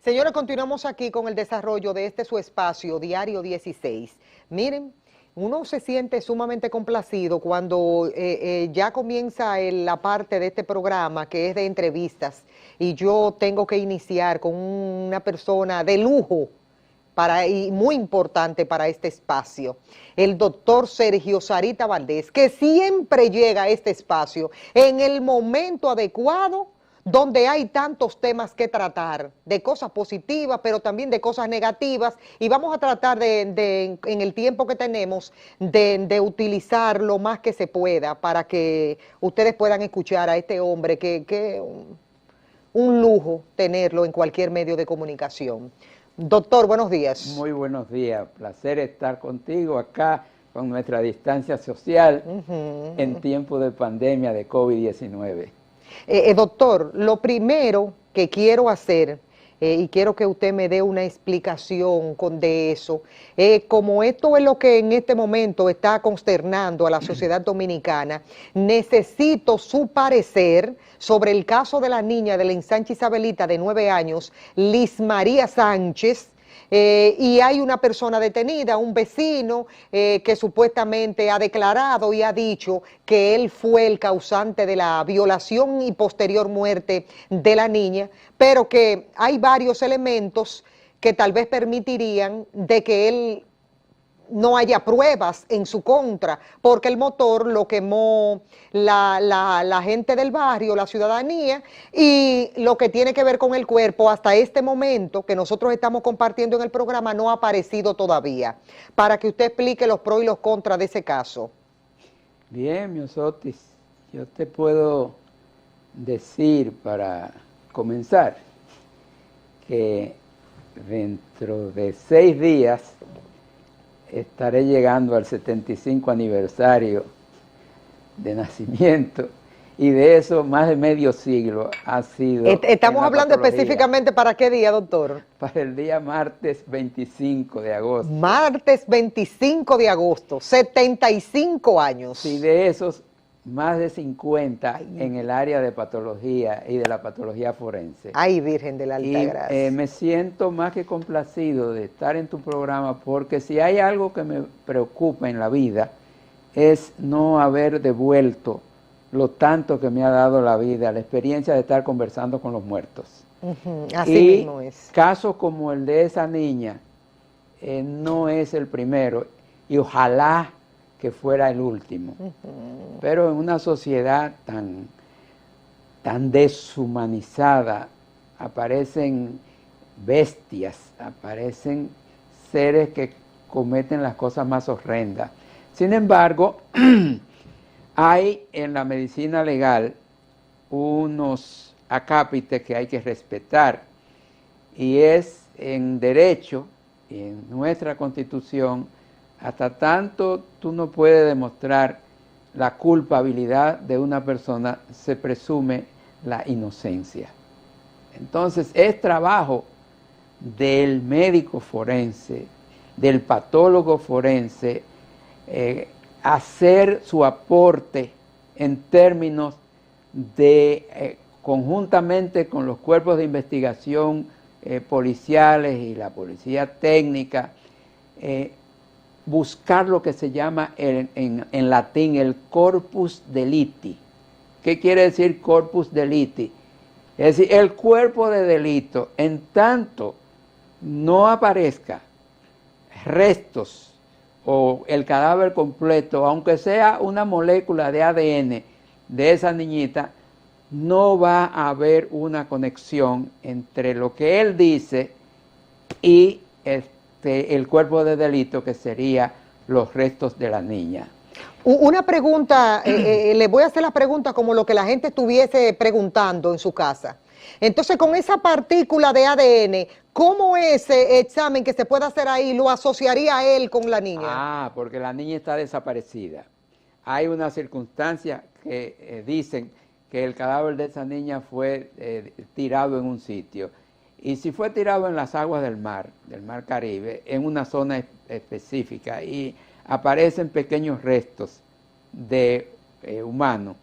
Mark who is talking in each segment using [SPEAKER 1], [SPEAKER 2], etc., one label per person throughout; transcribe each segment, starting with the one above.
[SPEAKER 1] Señores, continuamos aquí con el desarrollo de su espacio, Diario 16. Miren, uno se siente sumamente complacido cuando ya comienza la parte de este programa que es de entrevistas y yo tengo que iniciar con una persona de lujo y muy importante para este espacio, el doctor Sergio Sarita Valdés, que siempre llega a este espacio en el momento adecuado, donde hay tantos temas que tratar, de cosas positivas, pero también de cosas negativas, y vamos a tratar en el tiempo que tenemos, de utilizar lo más que se pueda para que ustedes puedan escuchar a este hombre que un lujo tenerlo en cualquier medio de comunicación. Doctor, buenos días.
[SPEAKER 2] Muy buenos días, placer estar contigo acá con nuestra distancia social en tiempo de pandemia de COVID-19.
[SPEAKER 1] Doctor, lo primero que quiero hacer, y quiero que usted me dé una explicación de eso, como esto es lo que en este momento está consternando a la sociedad dominicana, necesito su parecer sobre el caso de la niña de la ensanche Isabelita de 9 años, Liz María Sánchez. Y hay una persona detenida, un vecino que supuestamente ha declarado y ha dicho que él fue el causante de la violación y posterior muerte de la niña, pero que hay varios elementos que tal vez permitirían de que él no haya pruebas en su contra, porque el motor lo quemó la gente del barrio, la ciudadanía, y lo que tiene que ver con el cuerpo, hasta este momento que nosotros estamos compartiendo en el programa, no ha aparecido todavía, para que usted explique los pros y los contras de ese caso.
[SPEAKER 2] Bien, Miosotis, yo te puedo decir para comenzar que dentro de 6 días estaré llegando al 75 aniversario de nacimiento, y de eso más de medio siglo ha sido...
[SPEAKER 1] Estamos hablando específicamente para qué día, doctor.
[SPEAKER 2] Para el día martes 25 de agosto.
[SPEAKER 1] Martes 25 de agosto, 75 años.
[SPEAKER 2] Sí, de esos más de 50 en el área de patología y de la patología forense.
[SPEAKER 1] Ay, Virgen de la Alta Gracia.
[SPEAKER 2] Me siento más que complacido de estar en tu programa, porque si hay algo que me preocupa en la vida es no haber devuelto lo tanto que me ha dado la vida, la experiencia de estar conversando con los muertos.
[SPEAKER 1] Así mismo es.
[SPEAKER 2] Casos como el de esa niña no es el primero, y ojalá que fuera el último. Pero en una sociedad tan deshumanizada aparecen bestias, aparecen seres que cometen las cosas más horrendas. Sin embargo, hay en la medicina legal unos acápites que hay que respetar, y es en derecho y en nuestra Constitución, hasta tanto tú no puedes demostrar la culpabilidad de una persona, se presume la inocencia. Entonces es trabajo del médico forense, del patólogo forense, hacer su aporte en términos de, conjuntamente con los cuerpos de investigación policiales y la policía técnica, buscar lo que se llama en latín el corpus delicti. ¿Qué quiere decir corpus delicti? Es decir, el cuerpo de delito, en tanto no aparezca restos o el cadáver completo, aunque sea una molécula de ADN de esa niñita, no va a haber una conexión entre lo que él dice y el cuerpo de delito, que sería los restos de la niña.
[SPEAKER 1] Una pregunta, le voy a hacer la pregunta como lo que la gente estuviese preguntando en su casa. Entonces, con esa partícula de ADN, ¿cómo ese examen que se puede hacer ahí lo asociaría a él con la niña?
[SPEAKER 2] Ah, porque la niña está desaparecida. Hay una circunstancia que dicen que el cadáver de esa niña fue tirado en un sitio. Y si fue tirado en las aguas del mar Caribe, en una zona específica, y aparecen pequeños restos de humanos,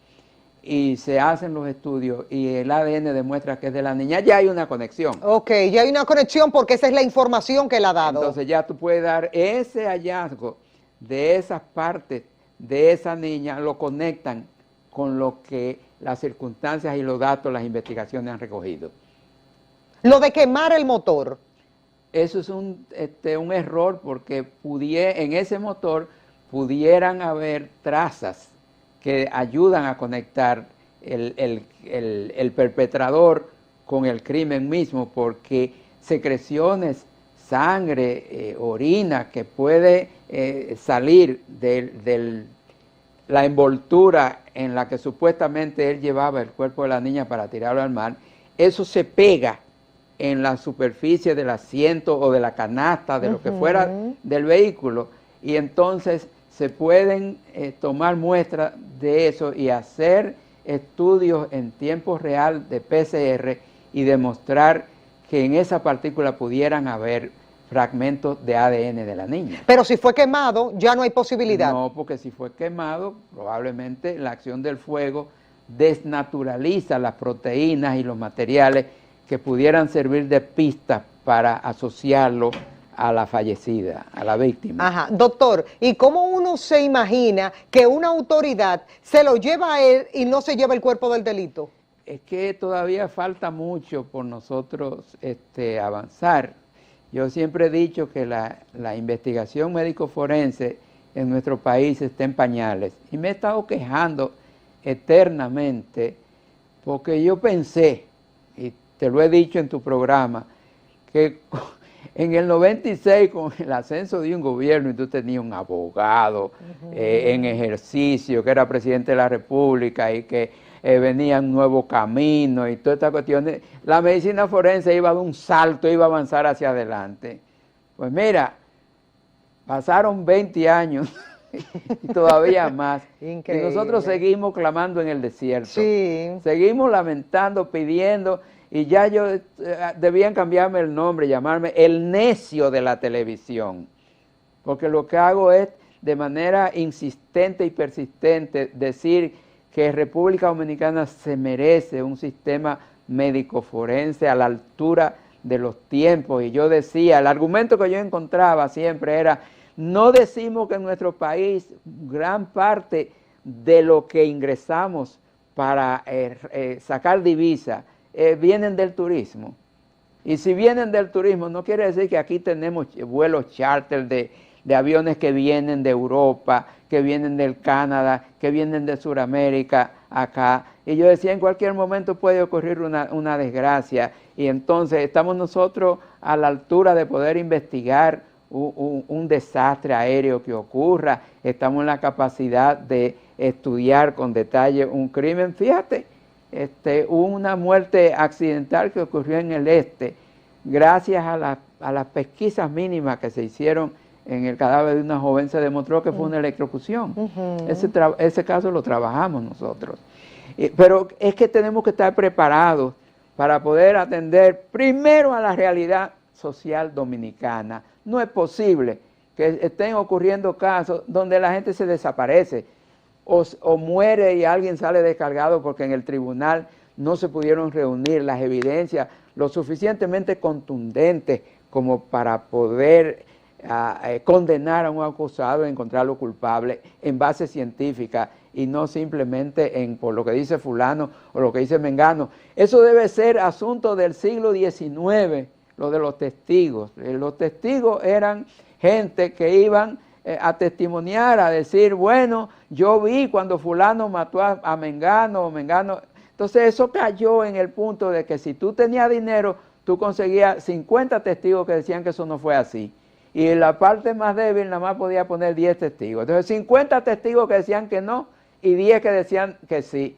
[SPEAKER 2] y se hacen los estudios y el ADN demuestra que es de la niña, ya hay una conexión.
[SPEAKER 1] Ok, ya hay una conexión porque esa es la información que él ha dado.
[SPEAKER 2] Entonces ya tú puedes dar ese hallazgo de esas partes de esa niña, lo conectan con lo que las circunstancias y los datos, las investigaciones han recogido.
[SPEAKER 1] Lo de quemar el motor.
[SPEAKER 2] Eso es un error porque en ese motor pudieran haber trazas que ayudan a conectar el perpetrador con el crimen mismo, porque secreciones, sangre, orina que puede salir de la envoltura en la que supuestamente él llevaba el cuerpo de la niña para tirarlo al mar, eso se pega en la superficie del asiento o de la canasta, de lo que fuera del vehículo, y entonces se pueden tomar muestras de eso y hacer estudios en tiempo real de PCR y demostrar que en esa partícula pudieran haber fragmentos de ADN de la niña.
[SPEAKER 1] Pero si fue quemado, ya no hay posibilidad.
[SPEAKER 2] No, porque si fue quemado, probablemente la acción del fuego desnaturaliza las proteínas y los materiales que pudieran servir de pista para asociarlo a la fallecida, a la víctima.
[SPEAKER 1] Ajá, doctor, ¿y cómo uno se imagina que una autoridad se lo lleva a él y no se lleva el cuerpo del delito?
[SPEAKER 2] Es que todavía falta mucho por nosotros avanzar. Yo siempre he dicho que la investigación médico-forense en nuestro país está en pañales. Y me he estado quejando eternamente porque yo pensé, y te lo he dicho en tu programa, que en el 96 con el ascenso de un gobierno y tú tenías un abogado en ejercicio que era presidente de la República y que venía un nuevo camino y todas estas cuestiones, la medicina forense iba a dar un salto, iba a avanzar hacia adelante. Pues mira, pasaron 20 años y todavía más.
[SPEAKER 1] Increíble.
[SPEAKER 2] Y nosotros seguimos clamando en el desierto.
[SPEAKER 1] Sí.
[SPEAKER 2] Seguimos lamentando, pidiendo, y ya debían cambiarme el nombre, llamarme el necio de la televisión. Porque lo que hago es, de manera insistente y persistente, decir que República Dominicana se merece un sistema médico forense a la altura de los tiempos. Y yo decía, el argumento que yo encontraba siempre era, no decimos que en nuestro país gran parte de lo que ingresamos para sacar divisas vienen del turismo. Y si vienen del turismo, no quiere decir que aquí tenemos vuelos charter de aviones que vienen de Europa, que vienen del Canadá, que vienen de Sudamérica acá. Y yo decía, en cualquier momento puede ocurrir una desgracia. Y entonces estamos nosotros a la altura de poder investigar un desastre aéreo que ocurra. Estamos en la capacidad de estudiar con detalle un crimen. Fíjate, hubo una muerte accidental que ocurrió en el este, gracias a las pesquisas mínimas que se hicieron en el cadáver de una joven, se demostró que fue una electrocución. Ese caso lo trabajamos nosotros. Pero es que tenemos que estar preparados para poder atender primero a la realidad social dominicana. No es posible que estén ocurriendo casos donde la gente se desaparece o muere y alguien sale descargado porque en el tribunal no se pudieron reunir las evidencias lo suficientemente contundentes como para poder condenar a un acusado, encontrarlo culpable en base científica y no simplemente por lo que dice fulano o lo que dice mengano. Eso debe ser asunto del siglo XIX, lo de los testigos. Los testigos eran gente que iban a testimoniar, a decir, bueno, yo vi cuando fulano mató a mengano o mengano. Entonces eso cayó en el punto de que si tú tenías dinero, tú conseguías 50 testigos que decían que eso no fue así. Y en la parte más débil nada más podía poner 10 testigos. Entonces 50 testigos que decían que no y 10 que decían que sí.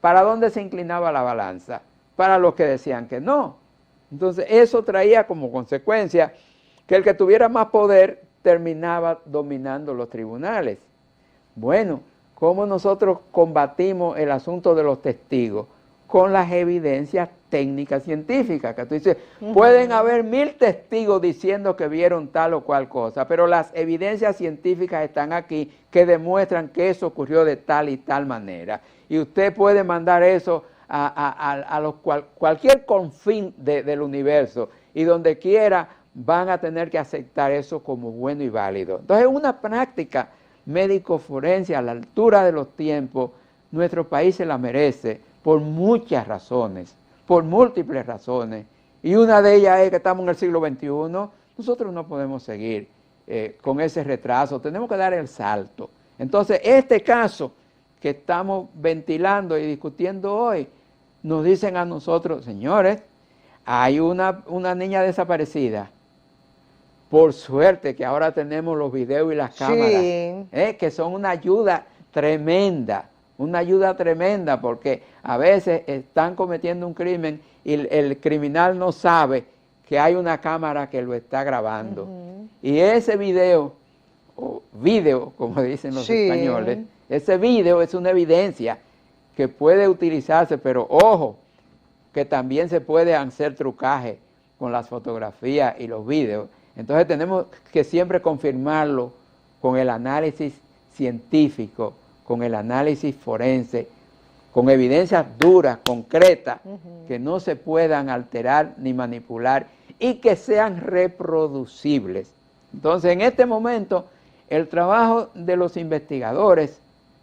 [SPEAKER 2] ¿Para dónde se inclinaba la balanza? Para los que decían que no. Entonces eso traía como consecuencia que el que tuviera más poder terminaba dominando los tribunales. Bueno, ¿cómo nosotros combatimos el asunto de los testigos? Con las evidencias técnicas científicas, que tú dices, pueden haber 1000 testigos diciendo que vieron tal o cual cosa, pero las evidencias científicas están aquí que demuestran que eso ocurrió de tal y tal manera. y usted puede mandar eso a cualquier confín del universo, y donde quiera van a tener que aceptar eso como bueno y válido. Entonces, una práctica médico-forense a la altura de los tiempos, nuestro país se la merece por muchas razones, por múltiples razones, y una de ellas es que estamos en el siglo XXI, nosotros no podemos seguir con ese retraso, tenemos que dar el salto. Entonces, este caso que estamos ventilando y discutiendo hoy, nos dicen a nosotros, señores, hay una niña desaparecida. Por suerte que ahora tenemos los videos y las cámaras, que son una ayuda tremenda, porque a veces están cometiendo un crimen y el criminal no sabe que hay una cámara que lo está grabando. Y ese video, o video, como dicen los españoles, ese video es una evidencia que puede utilizarse, pero ojo, que también se puede hacer trucaje con las fotografías y los videos. Entonces tenemos que siempre confirmarlo con el análisis científico, con el análisis forense, con evidencias duras, concretas, que no se puedan alterar ni manipular y que sean reproducibles. Entonces, en este momento, el trabajo de los investigadores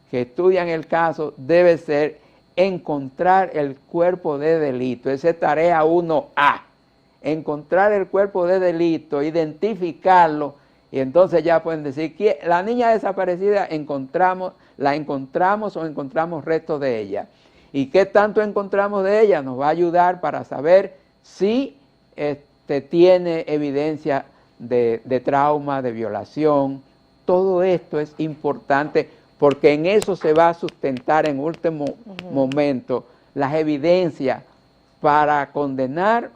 [SPEAKER 2] que estudian el caso debe ser encontrar el cuerpo de delito. Esa es tarea 1A. Encontrar el cuerpo de delito, identificarlo, y entonces ya pueden decir que la niña desaparecida la encontramos o encontramos restos de ella. ¿Y qué tanto encontramos de ella? Nos va a ayudar para saber si tiene evidencia de trauma, de violación. Todo esto es importante porque en eso se va a sustentar en último momento las evidencias para condenar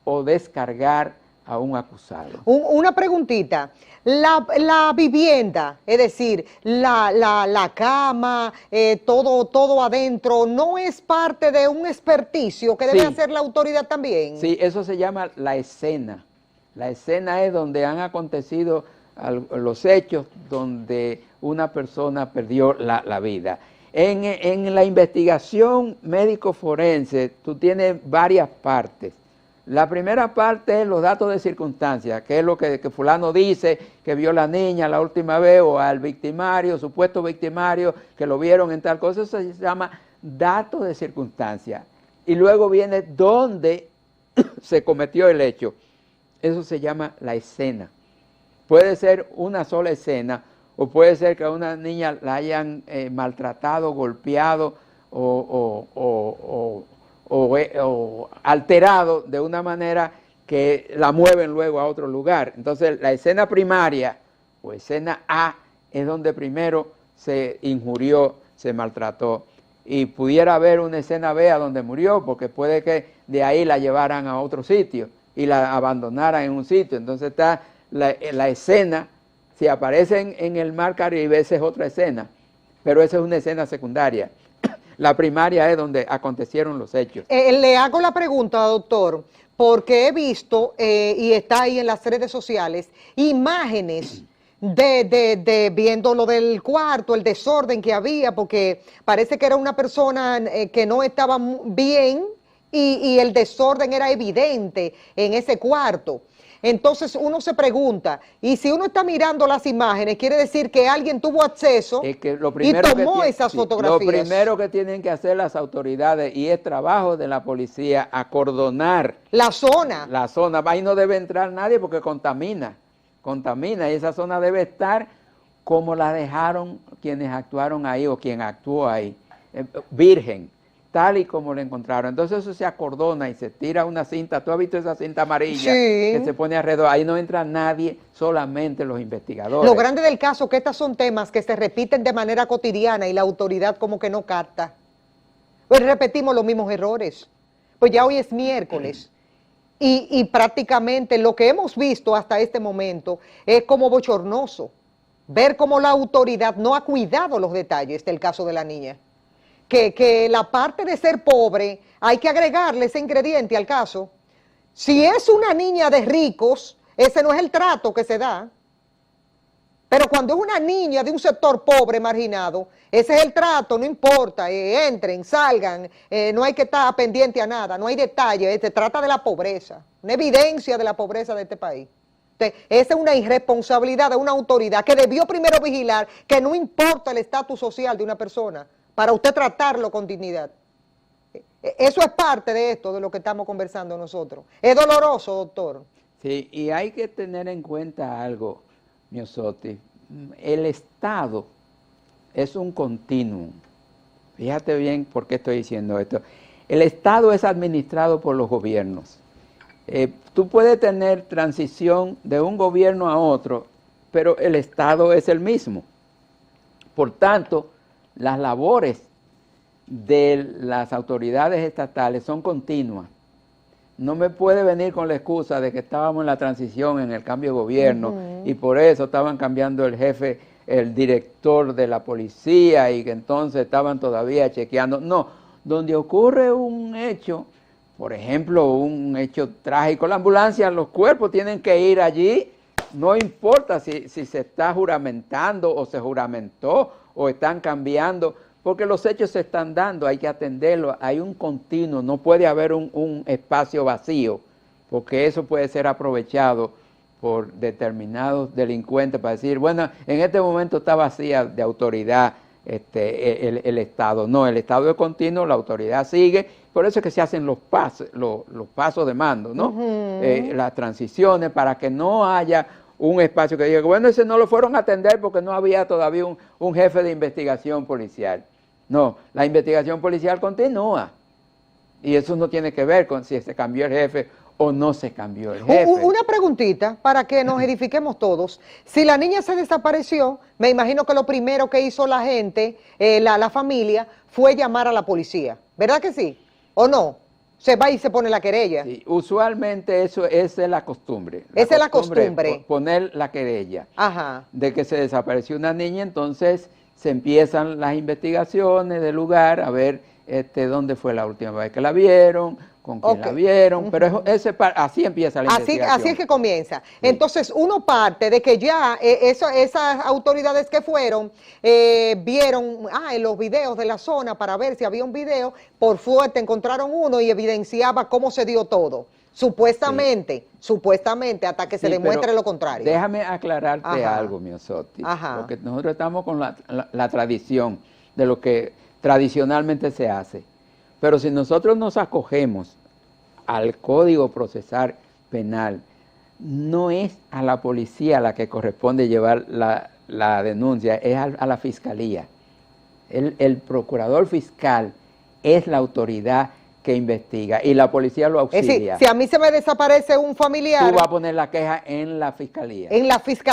[SPEAKER 2] o descargar a un acusado.
[SPEAKER 1] Una preguntita, la vivienda, es decir, la cama, todo adentro, ¿no es parte de un experticio que debe hacer la autoridad también?
[SPEAKER 2] Sí, eso se llama la escena. La escena es donde han acontecido los hechos donde una persona perdió la vida. En la investigación médico-forense tú tienes varias partes. La primera parte es los datos de circunstancia, que es lo que fulano dice, que vio a la niña la última vez, o al victimario, supuesto victimario, que lo vieron en tal cosa. Eso se llama datos de circunstancia. Y luego viene dónde se cometió el hecho. Eso se llama la escena. Puede ser una sola escena, o puede ser que a una niña la hayan maltratado, golpeado o alterado de una manera que la mueven luego a otro lugar. Entonces la escena primaria o escena A es donde primero se injurió, se maltrató, y pudiera haber una escena B a donde murió, porque puede que de ahí la llevaran a otro sitio y la abandonaran en un sitio. Entonces está la escena, si aparece en el mar Caribe, esa es otra escena, pero esa es una escena secundaria. La primaria es donde acontecieron los hechos.
[SPEAKER 1] Le hago la pregunta, doctor, porque he visto, y está ahí en las redes sociales, imágenes de viendo lo del cuarto, el desorden que había, porque parece que era una persona que no estaba bien y el desorden era evidente en ese cuarto. Entonces uno se pregunta, y si uno está mirando las imágenes, quiere decir que alguien tuvo acceso y tomó esas fotografías.
[SPEAKER 2] Lo primero que tienen que hacer las autoridades, y es trabajo de la policía, acordonar
[SPEAKER 1] la zona.
[SPEAKER 2] La zona, ahí no debe entrar nadie porque contamina, y esa zona debe estar como la dejaron quienes actuaron ahí o quien actuó ahí, virgen, tal y como lo encontraron. Entonces eso se acordona y se tira una cinta. ¿Tú has visto esa cinta amarilla que se pone alrededor? Ahí no entra nadie, solamente los investigadores.
[SPEAKER 1] Lo grande del caso es que estos son temas que se repiten de manera cotidiana y la autoridad como que no capta. Pues repetimos los mismos errores. Pues ya hoy es miércoles y prácticamente lo que hemos visto hasta este momento es como bochornoso. Ver cómo la autoridad no ha cuidado los detalles del caso de la niña. Que la parte de ser pobre hay que agregarle ese ingrediente al caso. Si es una niña de ricos, ese no es el trato que se da. Pero cuando es una niña de un sector pobre, marginado, ese es el trato, no importa, entren, salgan, no hay que estar pendiente a nada, no hay detalle, se trata de la pobreza, una evidencia de la pobreza de este país. Entonces, esa es una irresponsabilidad de una autoridad que debió primero vigilar que no importa el estatus social de una persona, para usted tratarlo con dignidad. Eso es parte de esto, de lo que estamos conversando nosotros. Es doloroso, doctor.
[SPEAKER 2] Sí, y hay que tener en cuenta algo, Miosotti. El Estado es un continuum. Fíjate bien por qué estoy diciendo esto. El Estado es administrado por los gobiernos. Tú puedes tener transición de un gobierno a otro, pero el Estado es el mismo. Por tanto, las labores de las autoridades estatales son continuas. No me puede venir con la excusa de que estábamos en la transición, en el cambio de gobierno, y por eso estaban cambiando el jefe, el director de la policía, y que entonces estaban todavía chequeando. No, donde ocurre un hecho, por ejemplo, un hecho trágico, la ambulancia, los cuerpos tienen que ir allí, no importa si se está juramentando o se juramentó o están cambiando, porque los hechos se están dando, hay que atenderlo, hay un continuo, no puede haber un espacio vacío, porque eso puede ser aprovechado por determinados delincuentes para decir, bueno, en este momento está vacía de autoridad el Estado. No, el Estado es continuo, la autoridad sigue, por eso es que se hacen los pasos de mando, ¿no? Las transiciones, para que no haya un espacio que diga, bueno, ese no lo fueron a atender porque no había todavía un jefe de investigación policial. No, la investigación policial continúa. Y eso no tiene que ver con si se cambió el jefe o no se cambió el jefe.
[SPEAKER 1] Una preguntita para que nos edifiquemos todos. Si la niña se desapareció, me imagino que lo primero que hizo la gente, la familia, fue llamar a la policía. ¿Verdad que sí? ¿O no? Se va y se pone la querella.
[SPEAKER 2] Sí, usualmente esa es la costumbre.
[SPEAKER 1] Esa es la costumbre.
[SPEAKER 2] Poner la querella.
[SPEAKER 1] Ajá.
[SPEAKER 2] De que se desapareció una niña, entonces se empiezan las investigaciones del lugar, a ver dónde fue la última vez que la vieron, con quién la vieron, pero así empieza la investigación.
[SPEAKER 1] Así es que comienza. Sí. Entonces, uno parte de que ya esas autoridades que fueron, vieron en los videos de la zona para ver si había un video, por suerte encontraron uno y evidenciaba cómo se dio todo. Supuestamente, hasta que se demuestre lo contrario.
[SPEAKER 2] Déjame aclararte algo, Miosotti, porque nosotros estamos con la tradición de lo que tradicionalmente se hace. Pero si nosotros nos acogemos al Código Procesal Penal, no es a la policía a la que corresponde llevar la denuncia, es a la fiscalía. El procurador fiscal es la autoridad que investiga y la policía lo auxilia. Es decir,
[SPEAKER 1] si a mí se me desaparece un familiar,
[SPEAKER 2] tú vas a poner la queja en la fiscalía.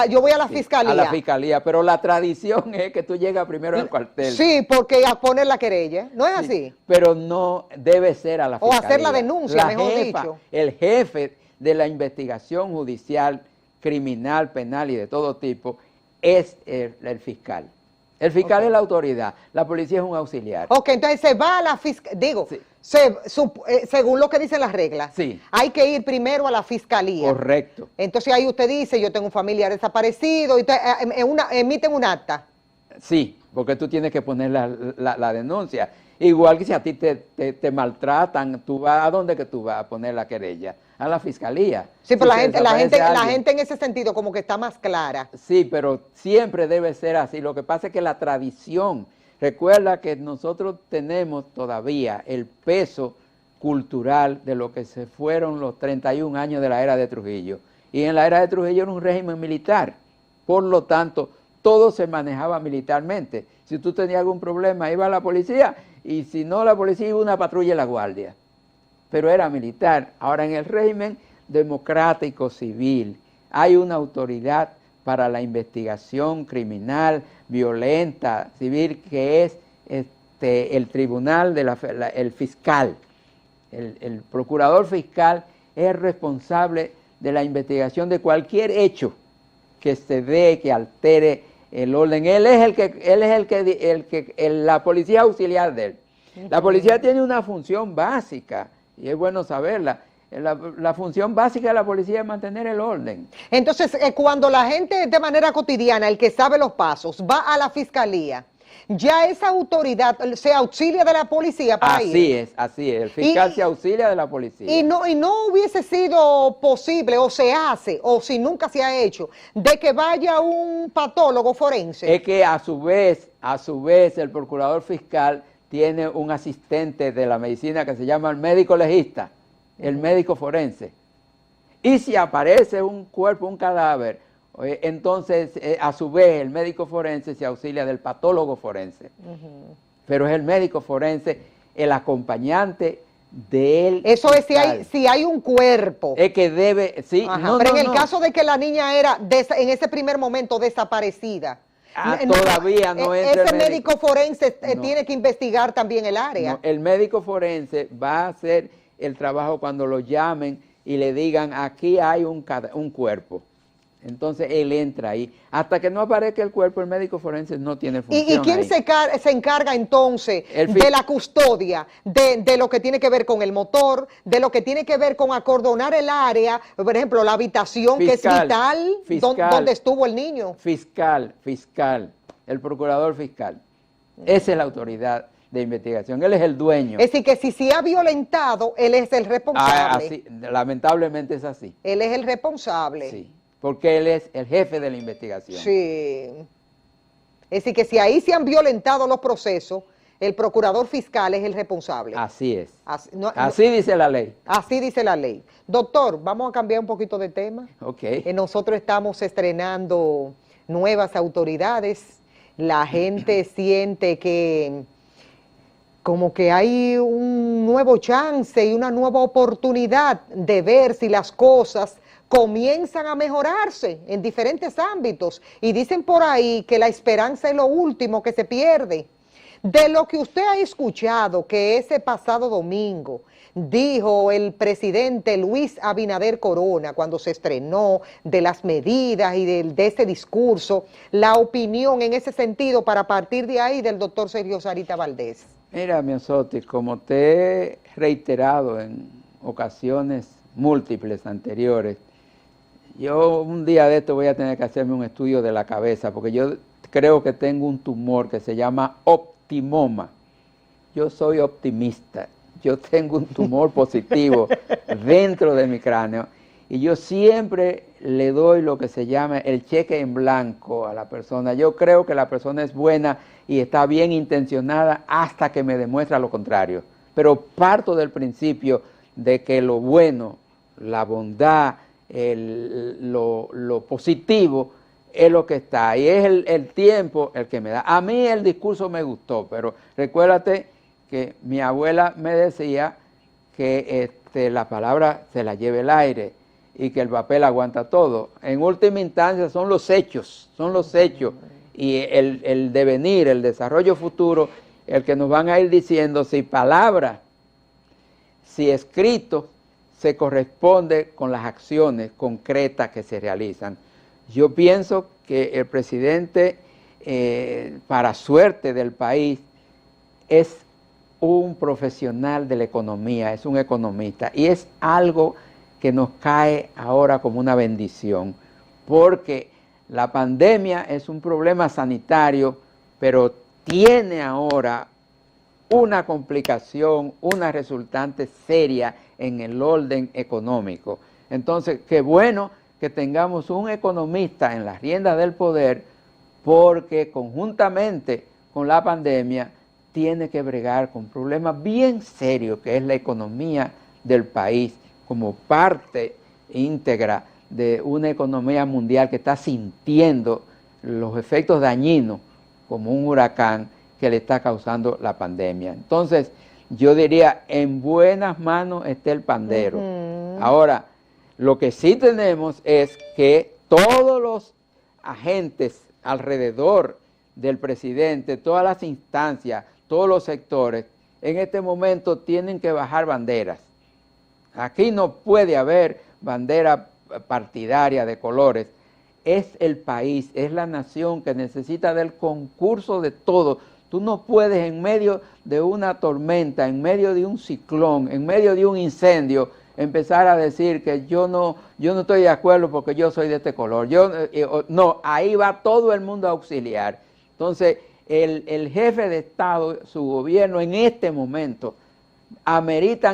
[SPEAKER 1] Yo voy a la fiscalía.
[SPEAKER 2] A la fiscalía, pero la tradición es que tú llegas primero al cuartel.
[SPEAKER 1] Sí, porque a poner la querella, ¿no es así?
[SPEAKER 2] Pero no debe ser a la fiscalía.
[SPEAKER 1] O hacer la denuncia, mejor dicho.
[SPEAKER 2] El jefe de la investigación judicial, criminal, penal y de todo tipo es el fiscal. El fiscal es la autoridad, la policía es un auxiliar.
[SPEAKER 1] Ok, entonces se va a la fiscalía, según lo que dicen las reglas, hay que ir primero a la fiscalía.
[SPEAKER 2] Correcto.
[SPEAKER 1] Entonces ahí usted dice, yo tengo un familiar desaparecido, y emiten un acta.
[SPEAKER 2] Sí, porque tú tienes que poner la denuncia. Igual que si a ti te maltratan, ¿a dónde que tú vas a poner la querella? A la fiscalía.
[SPEAKER 1] Sí, pero la gente en ese sentido como que está más clara.
[SPEAKER 2] Sí, pero siempre debe ser así. Lo que pasa es que la tradición, recuerda que nosotros tenemos todavía el peso cultural de lo que se fueron los 31 años de la era de Trujillo. Y en la era de Trujillo era un régimen militar. Por lo tanto, todo se manejaba militarmente. Si tú tenías algún problema, iba a la policía, y si no la policía, iba una patrulla de la guardia. Pero era militar. Ahora, en el régimen democrático civil, hay una autoridad para la investigación criminal, violenta, civil, que es el tribunal, el fiscal. El procurador fiscal es responsable de la investigación de cualquier hecho que se dé, que altere el orden. Él es la policía auxiliar de él. La policía tiene una función básica, y es bueno saberla. la función básica de la policía es mantener el orden.
[SPEAKER 1] Entonces, cuando la gente de manera cotidiana, el que sabe los pasos, va a la fiscalía, ya esa autoridad se auxilia de la policía para ir.
[SPEAKER 2] Así es. El fiscal se auxilia de la policía.
[SPEAKER 1] Y no hubiese sido posible, o se hace, o si nunca se ha hecho, de que vaya un patólogo forense.
[SPEAKER 2] Es que a su vez, el procurador fiscal tiene un asistente de la medicina que se llama el médico legista, el médico forense. Y si aparece un cuerpo, un cadáver, entonces a su vez el médico forense se auxilia del patólogo forense. Pero es el médico forense el acompañante de él.
[SPEAKER 1] Eso es si hay un cuerpo.
[SPEAKER 2] Es que debe, sí.
[SPEAKER 1] Pero en el caso de que la niña era en ese primer momento desaparecida.
[SPEAKER 2] Todavía no es
[SPEAKER 1] ese médico forense tiene que investigar también el área.
[SPEAKER 2] No, el médico forense va a hacer el trabajo cuando lo llamen y le digan, aquí hay un cuerpo. Entonces él entra ahí. Hasta que no aparezca el cuerpo, el médico forense no tiene función.
[SPEAKER 1] ¿Y quién se encarga entonces de la custodia, de lo que tiene que ver con el motor, de lo que tiene que ver con acordonar el área, por ejemplo, la habitación que es vital, donde estuvo el niño?
[SPEAKER 2] Fiscal, el procurador fiscal. Esa es la autoridad de investigación. Él es el dueño.
[SPEAKER 1] Es decir, que si se ha violentado, él es el responsable.
[SPEAKER 2] Lamentablemente es así.
[SPEAKER 1] Él es el responsable.
[SPEAKER 2] Sí. Porque él es el jefe de la investigación.
[SPEAKER 1] Sí. Es decir, que si ahí se han violentado los procesos, el procurador fiscal es el responsable.
[SPEAKER 2] Así es. Así dice la ley.
[SPEAKER 1] Así dice la ley. Doctor, vamos a cambiar un poquito de tema.
[SPEAKER 2] Ok.
[SPEAKER 1] Nosotros estamos estrenando nuevas autoridades. La gente siente que como que hay un nuevo chance y una nueva oportunidad de ver si las cosas comienzan a mejorarse en diferentes ámbitos, y dicen por ahí que la esperanza es lo último que se pierde. De lo que usted ha escuchado, que ese pasado domingo dijo el presidente Luis Abinader Corona cuando se estrenó, de las medidas y de ese discurso, la opinión en ese sentido para partir de ahí del doctor Sergio Sarita Valdés.
[SPEAKER 2] Mira, Miosotis, como te he reiterado en ocasiones múltiples anteriores, yo un día de esto voy a tener que hacerme un estudio de la cabeza, porque yo creo que tengo un tumor que se llama optimoma. Yo soy optimista, yo tengo un tumor positivo dentro de mi cráneo, y yo siempre le doy lo que se llama el cheque en blanco a la persona. Yo creo que la persona es buena y está bien intencionada hasta que me demuestra lo contrario. Pero parto del principio de que lo bueno, la bondad, lo positivo es lo que está, y es el tiempo el que me da. A mí el discurso me gustó, pero recuérdate que mi abuela me decía que la palabra se la lleve el aire y que el papel aguanta todo. En última instancia son los hechos, y el devenir, el desarrollo futuro, el que nos van a ir diciendo si palabra, si escrito, se corresponde con las acciones concretas que se realizan. Yo pienso que el presidente, para suerte del país, es un profesional de la economía, es un economista, y es algo que nos cae ahora como una bendición, porque la pandemia es un problema sanitario, pero tiene ahora una complicación, una resultante seria en el orden económico. Entonces, qué bueno que tengamos un economista en las riendas del poder, porque conjuntamente con la pandemia tiene que bregar con problemas bien serios, que es la economía del país, como parte íntegra de una economía mundial que está sintiendo los efectos dañinos como un huracán que le está causando la pandemia. Entonces, yo diría, en buenas manos está el pandero. Ahora, lo que sí tenemos es que todos los agentes alrededor del presidente, todas las instancias, todos los sectores, en este momento tienen que bajar banderas. Aquí no puede haber bandera partidaria de colores. Es el país, es la nación que necesita del concurso de todos. Tú no puedes en medio de una tormenta, en medio de un ciclón, en medio de un incendio, empezar a decir que yo no estoy de acuerdo porque yo soy de este color. No, ahí va todo el mundo a auxiliar. Entonces, el jefe de Estado, su gobierno en este momento,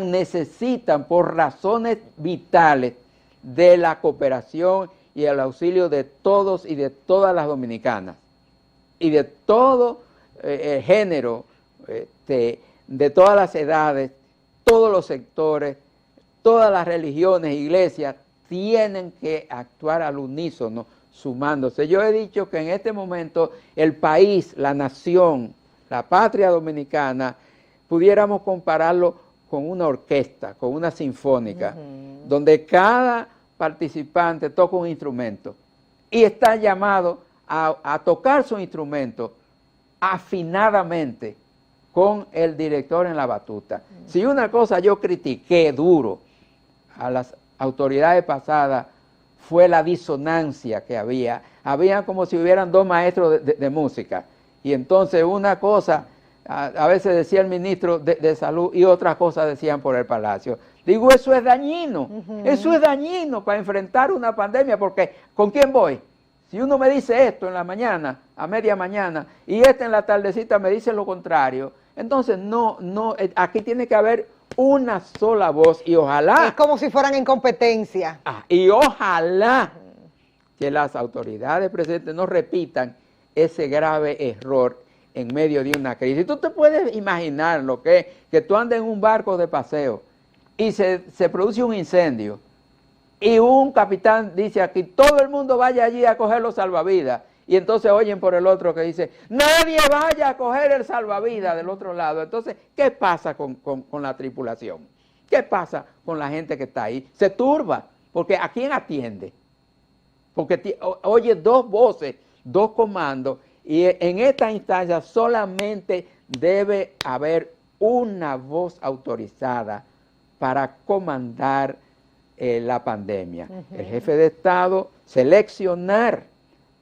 [SPEAKER 2] necesitan por razones vitales de la cooperación y el auxilio de todos y de todas las dominicanas y de todo el género, de todas las edades, todos los sectores, todas las religiones, iglesias, tienen que actuar al unísono, sumándose. Yo he dicho que en este momento el país, la nación, la patria dominicana, pudiéramos compararlo con una orquesta, con una sinfónica, donde cada participante toca un instrumento y está llamado a tocar su instrumento afinadamente con el director en la batuta. Si una cosa yo critiqué duro a las autoridades pasadas fue la disonancia que había como si hubieran dos maestros de música, y entonces una cosa a veces decía el ministro de Salud y otras cosas decían por el Palacio. Digo, eso es dañino, eso es dañino para enfrentar una pandemia, porque ¿con quién voy? Si uno me dice esto en la mañana, a media mañana, y en la tardecita me dice lo contrario, entonces aquí tiene que haber una sola voz, y ojalá...
[SPEAKER 1] Es como si fueran en competencia.
[SPEAKER 2] Y ojalá que las autoridades presentes no repitan ese grave error en medio de una crisis. Tú te puedes imaginar lo que es que tú andes en un barco de paseo y se produce un incendio y un capitán dice aquí, todo el mundo vaya allí a coger los salvavidas, y entonces oyen por el otro que dice, nadie vaya a coger el salvavidas del otro lado. Entonces, ¿qué pasa con la tripulación? ¿Qué pasa con la gente que está ahí? Se turba, porque ¿a quién atiende? Porque oye dos voces, dos comandos, y en esta instancia solamente debe haber una voz autorizada para comandar la pandemia. El jefe de Estado seleccionar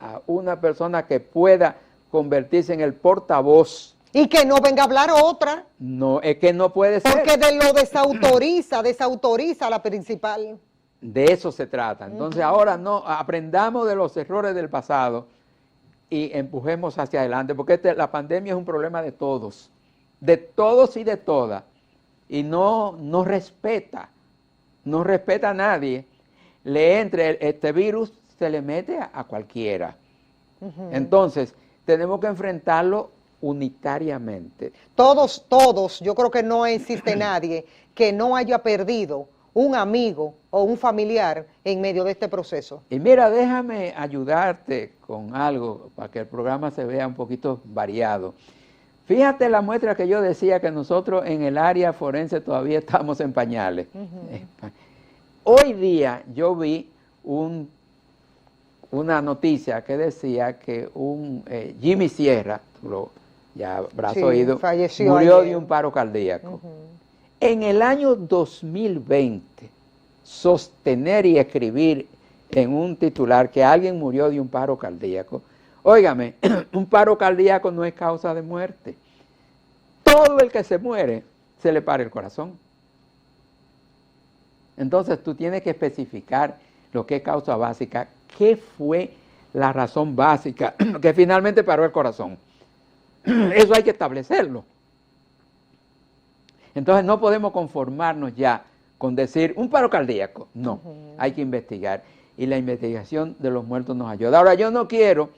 [SPEAKER 2] a una persona que pueda convertirse en el portavoz.
[SPEAKER 1] Y que no venga a hablar otra.
[SPEAKER 2] No, es que no puede ser.
[SPEAKER 1] Porque lo desautoriza a la principal.
[SPEAKER 2] De eso se trata. Entonces ahora no, aprendamos de los errores del pasado y empujemos hacia adelante, porque la pandemia es un problema de todos y de todas, y no respeta a nadie. Este virus se le mete a cualquiera. Entonces, tenemos que enfrentarlo unitariamente.
[SPEAKER 1] Todos, yo creo que no existe nadie que no haya perdido un amigo o un familiar en medio de este proceso.
[SPEAKER 2] Y mira, déjame ayudarte con algo para que el programa se vea un poquito variado. Fíjate la muestra que yo decía que nosotros en el área forense todavía estamos en pañales. Hoy día yo vi una noticia que decía que un Jimmy Sierra, ya habrás oído, murió de un paro cardíaco. En el año 2020, sostener y escribir en un titular que alguien murió de un paro cardíaco, óigame, un paro cardíaco no es causa de muerte. Todo el que se muere, se le para el corazón. Entonces tú tienes que especificar lo que es causa básica, qué fue la razón básica que finalmente paró el corazón. Eso hay que establecerlo. Entonces no podemos conformarnos ya con decir un paro cardíaco. No, hay que investigar. Y la investigación de los muertos nos ayuda. Ahora, yo no quiero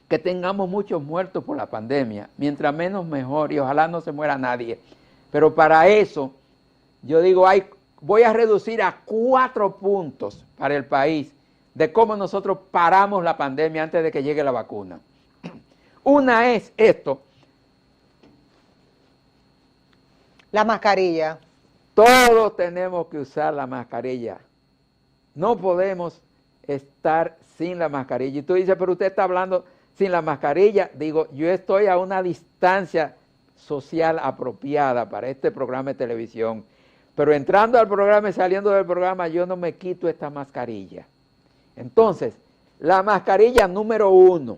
[SPEAKER 2] que tengamos muchos muertos por la pandemia. Mientras menos mejor, y ojalá no se muera nadie. Pero para eso, yo digo, voy a reducir a 4 puntos para el país de cómo nosotros paramos la pandemia antes de que llegue la vacuna. Una es esto.
[SPEAKER 1] La mascarilla.
[SPEAKER 2] Todos tenemos que usar la mascarilla. No podemos estar sin la mascarilla. Y tú dices, pero usted está hablando sin la mascarilla. Digo, yo estoy a una distancia social apropiada para este programa de televisión. Pero entrando al programa y saliendo del programa, yo no me quito esta mascarilla. Entonces, la mascarilla número 1.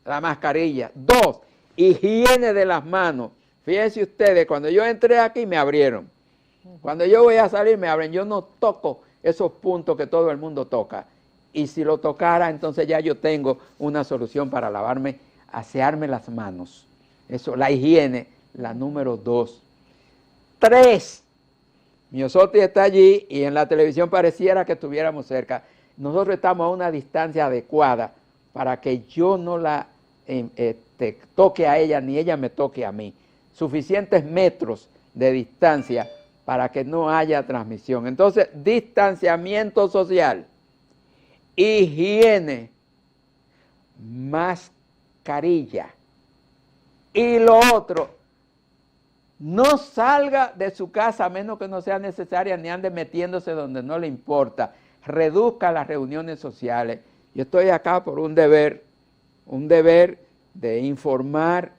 [SPEAKER 2] La mascarilla. 2, higiene de las manos. Fíjense ustedes, cuando yo entré aquí me abrieron. Cuando yo voy a salir me abren, yo no toco esos puntos que todo el mundo toca. Y si lo tocara, entonces ya yo tengo una solución para lavarme, asearme las manos. Eso, la higiene, la número 2. 3, Miosotis está allí y en la televisión pareciera que estuviéramos cerca. Nosotros estamos a una distancia adecuada para que yo no la toque a ella ni ella me toque a mí. Suficientes metros de distancia para que no haya transmisión. Entonces, distanciamiento social, higiene, mascarilla. Y lo otro, no salga de su casa a menos que no sea necesaria ni ande metiéndose donde no le importa. Reduzca las reuniones sociales. Yo estoy acá por un deber de informar,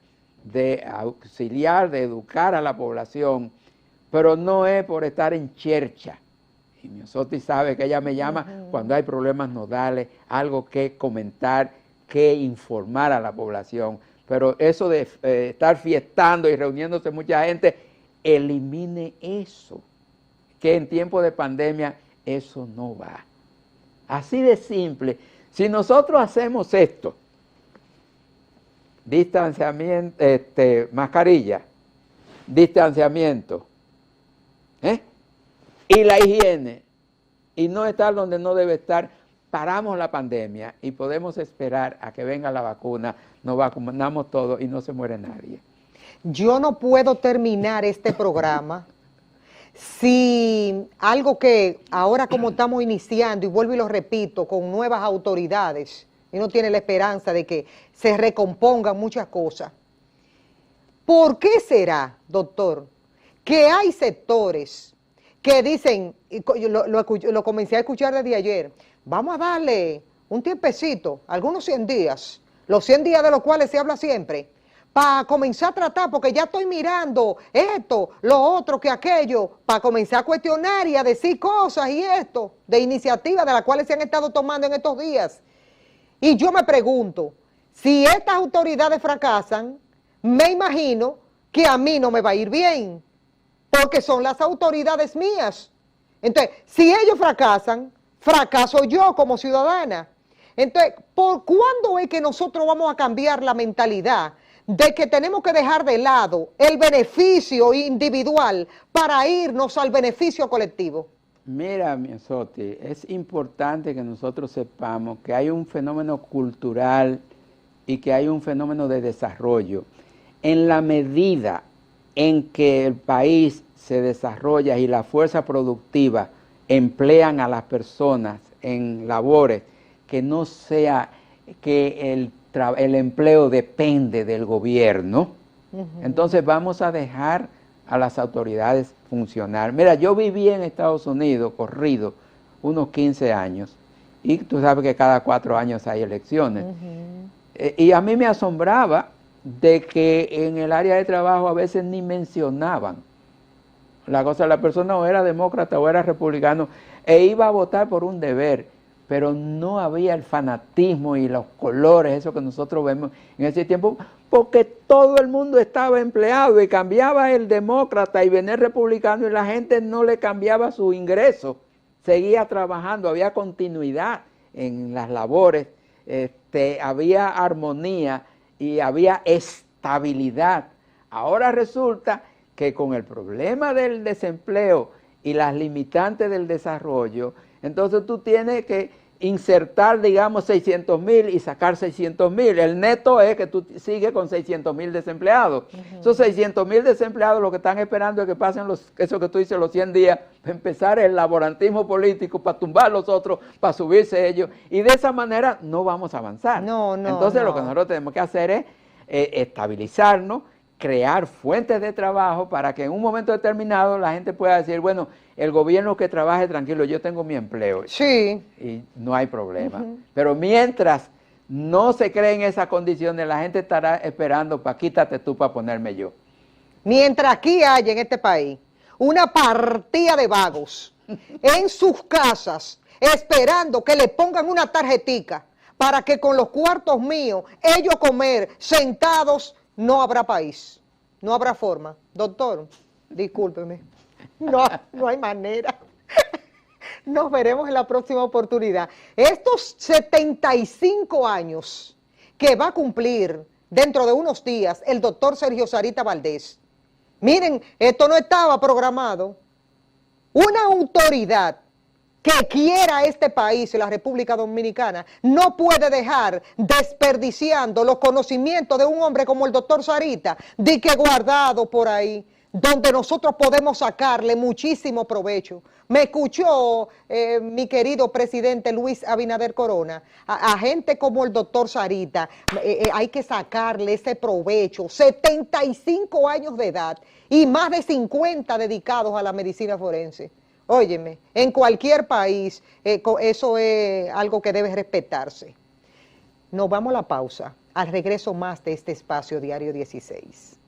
[SPEAKER 2] de auxiliar, de educar a la población, pero no es por estar en chercha. Y Miosotis sabe que ella me llama cuando hay problemas nodales, algo que comentar, que informar a la población. Pero eso de estar fiestando y reuniéndose mucha gente, elimine eso, que en tiempo de pandemia eso no va. Así de simple. Si nosotros hacemos esto, distanciamiento, mascarilla, distanciamiento, y la higiene, y no estar donde no debe estar, paramos la pandemia y podemos esperar a que venga la vacuna, nos vacunamos todos y no se muere nadie.
[SPEAKER 1] Yo no puedo terminar este programa si algo que ahora como estamos iniciando, y vuelvo y lo repito, con nuevas autoridades, y uno tiene la esperanza de que se recompongan muchas cosas. ¿Por qué será, doctor, que hay sectores que dicen, y lo comencé a escuchar desde ayer, vamos a darle un tiempecito, algunos 100 días, los 100 días de los cuales se habla siempre, para comenzar a tratar, porque ya estoy mirando esto, lo otro, que aquello, para comenzar a cuestionar y a decir cosas y esto, de iniciativas de las cuales se han estado tomando en estos días? Y yo me pregunto, si estas autoridades fracasan, me imagino que a mí no me va a ir bien, porque son las autoridades mías. Entonces, si ellos fracasan, fracaso yo como ciudadana. Entonces, ¿por cuándo es que nosotros vamos a cambiar la mentalidad de que tenemos que dejar de lado el beneficio individual para irnos al beneficio colectivo?
[SPEAKER 2] Mira, Miosotis, es importante que nosotros sepamos que hay un fenómeno cultural y que hay un fenómeno de desarrollo. En la medida en que el país se desarrolla y la fuerza productiva emplean a las personas en labores que no sea que el empleo depende del gobierno, entonces vamos a dejar a las autoridades funcionar. Mira, yo viví en Estados Unidos, corrido, unos 15 años, y tú sabes que cada 4 años hay elecciones. Y a mí me asombraba de que en el área de trabajo a veces ni mencionaban la cosa, la persona o era demócrata o era republicano, e iba a votar por un deber, pero no había el fanatismo y los colores, eso que nosotros vemos en ese tiempo, porque todo el mundo estaba empleado y cambiaba el demócrata y venía el republicano y la gente no le cambiaba su ingreso, seguía trabajando, había continuidad en las labores, había armonía y había estabilidad. Ahora resulta que con el problema del desempleo y las limitantes del desarrollo, entonces tú tienes que insertar, digamos, 600,000 y sacar 600,000. El neto es que tú sigues con 600,000 desempleados. Esos 600,000 desempleados lo que están esperando es que pasen eso que tú dices, los 100 días, para empezar el laborantismo político, para tumbar los otros, para subirse ellos. Y de esa manera no vamos a avanzar. Entonces lo que nosotros tenemos que hacer es estabilizarnos, crear fuentes de trabajo para que en un momento determinado la gente pueda decir, bueno, el gobierno que trabaje tranquilo, yo tengo mi empleo.
[SPEAKER 1] Sí.
[SPEAKER 2] Y no hay problema. Pero mientras no se creen esas condiciones, la gente estará esperando para quítate tú para ponerme yo.
[SPEAKER 1] Mientras aquí haya en este país una partida de vagos en sus casas esperando que le pongan una tarjetica para que con los cuartos míos ellos comer sentados, no habrá país, no habrá forma. Doctor, discúlpeme. No, no hay manera. Nos veremos en la próxima oportunidad. Estos 75 años que va a cumplir dentro de unos días el doctor Sergio Sarita Valdés. Miren, esto no estaba programado. Una autoridad que quiera este país, la República Dominicana, no puede dejar desperdiciando los conocimientos de un hombre como el doctor Sarita, de que guardado por ahí, donde nosotros podemos sacarle muchísimo provecho. Me escuchó mi querido presidente Luis Abinader Corona, a gente como el doctor Sarita, hay que sacarle ese provecho, 75 años de edad y más de 50 dedicados a la medicina forense. Óyeme, en cualquier país eso es algo que debe respetarse. Nos vamos a la pausa, al regreso más de este espacio Diario 16.